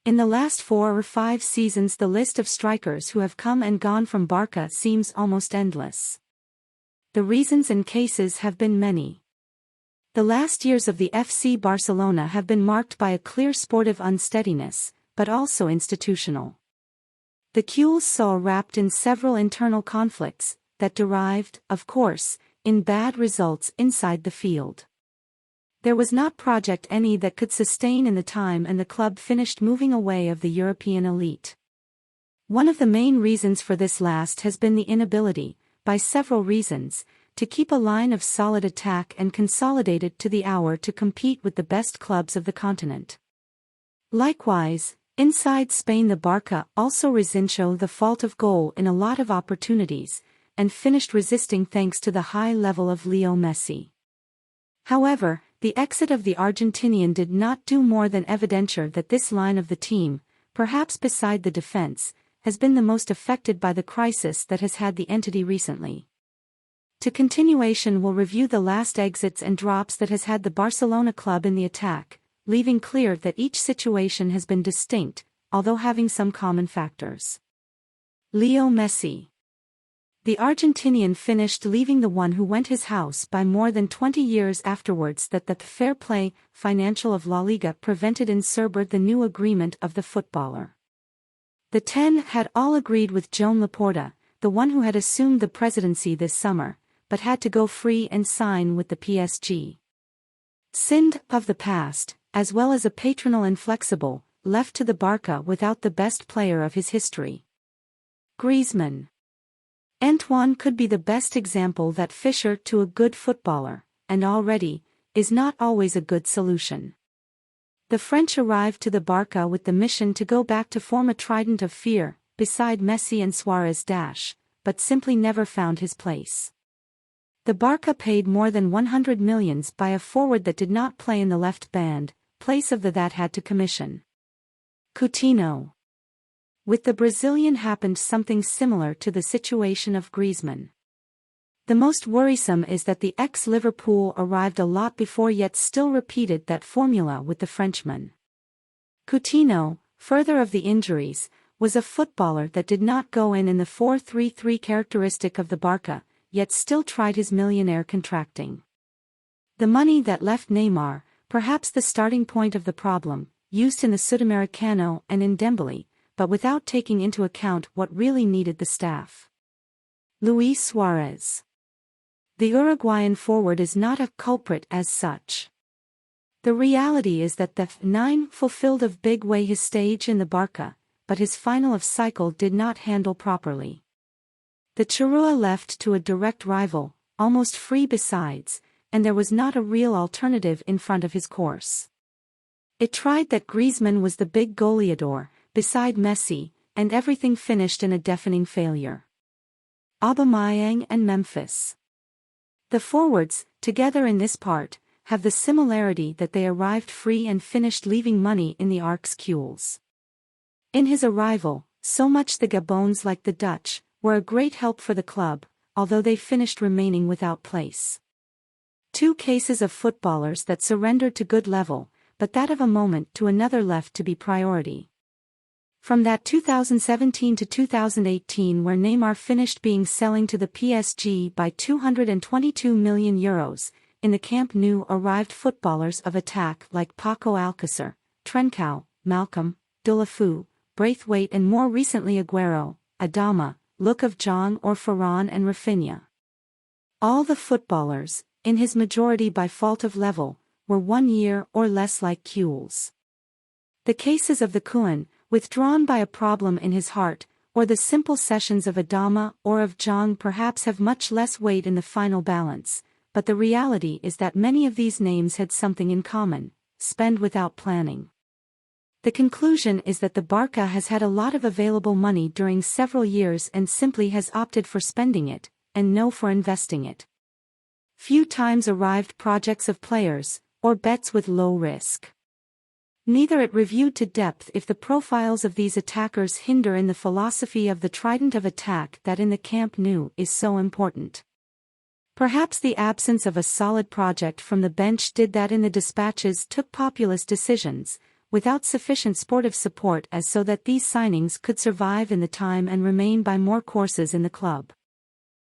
In the last 4 or 5 seasons, the list of strikers who have come and gone from Barca seems almost endless. The reasons and cases have been many. The last years of the FC Barcelona have been marked by a clear sportive unsteadiness, but also institutional. The Gules saw wrapped in several internal conflicts, that derived, of course, in bad results inside the field. There was not project any that could sustain in the time, and the club finished moving away of the European elite. One of the main reasons for this last has been the inability, by several reasons, to keep a line of solid attack and consolidated to the hour to compete with the best clubs of the continent. Likewise, inside Spain, the Barca also resincho the fault of goal in a lot of opportunities, and finished resisting thanks to the high level of Leo Messi. However, the exit of the Argentinian did not do more than evidentiate that this line of the team, perhaps beside the defense, has been the most affected by the crisis that has had the entity recently. To continuation, we'll review the last exits and drops that has had the Barcelona club in the attack, leaving clear that each situation has been distinct, although having some common factors. Leo Messi. The Argentinian finished leaving the one who went his house by more than 20 years afterwards that the fair play financial of La Liga prevented in Cerber the new agreement of the footballer. The 10 had all agreed with Joan Laporta, the one who had assumed the presidency this summer, but had to go free and sign with the PSG. Sind of the past, as well as a patronal inflexible, left to the Barca without the best player of his history. Griezmann. Antoine could be the best example that Fisher to a good footballer, and already, is not always a good solution. The French arrived to the Barca with the mission to go back to form a trident of fear, beside Messi and Suarez but simply never found his place. The Barca paid more than 100 million by a forward that did not play in the left band, place of the that had to commission. Coutinho. With the Brazilian happened something similar to the situation of Griezmann. The most worrisome is that the ex-Liverpool arrived a lot before yet still repeated that formula with the Frenchman. Coutinho, further of the injuries, was a footballer that did not go in the 4-3-3 characteristic of the Barca, yet still tried his millionaire contracting. The money that left Neymar, perhaps the starting point of the problem, used in the Sudamericano and in Dembele, but without taking into account what really needed the staff. Luis Suarez. The Uruguayan forward is not a culprit as such. The reality is that the 9 fulfilled of big way his stage in the Barca, but his final of cycle did not handle properly. The Chirua left to a direct rival, almost free besides, and there was not a real alternative in front of his course. It tried that Griezmann was the big goleador, beside Messi, and everything finished in a deafening failure. Aubameyang and Memphis. The forwards, together in this part, have the similarity that they arrived free and finished leaving money in the Arcs Gules. In his arrival, so much the Gabons like the Dutch, were a great help for the club, although they finished remaining without place. 2 cases of footballers that surrendered to good level, but that of a moment to another left to be priority. From that 2017 to 2018 where Neymar finished being selling to the PSG by €222 million, in the Camp Nou arrived footballers of attack like Paco Alcácer, Trincao, Malcolm, Deulofeu, Braithwaite and more recently Aguero, Adama, Look of Jong or Ferran and Rafinha. All the footballers, in his majority by fault of level, were 1 year or less like Gules. The cases of the Koen, withdrawn by a problem in his heart, or the simple sessions of Adama or of Jong perhaps have much less weight in the final balance, but the reality is that many of these names had something in common: spend without planning. The conclusion is that the Barca has had a lot of available money during several years and simply has opted for spending it, and no for investing it. Few times arrived projects of players, or bets with low risk. Neither it reviewed to depth if the profiles of these attackers hinder in the philosophy of the trident of attack that in the Camp Nou is so important. Perhaps the absence of a solid project from the bench did that in the dispatches took populist decisions, without sufficient sportive support as so that these signings could survive in the time and remain by more courses in the club.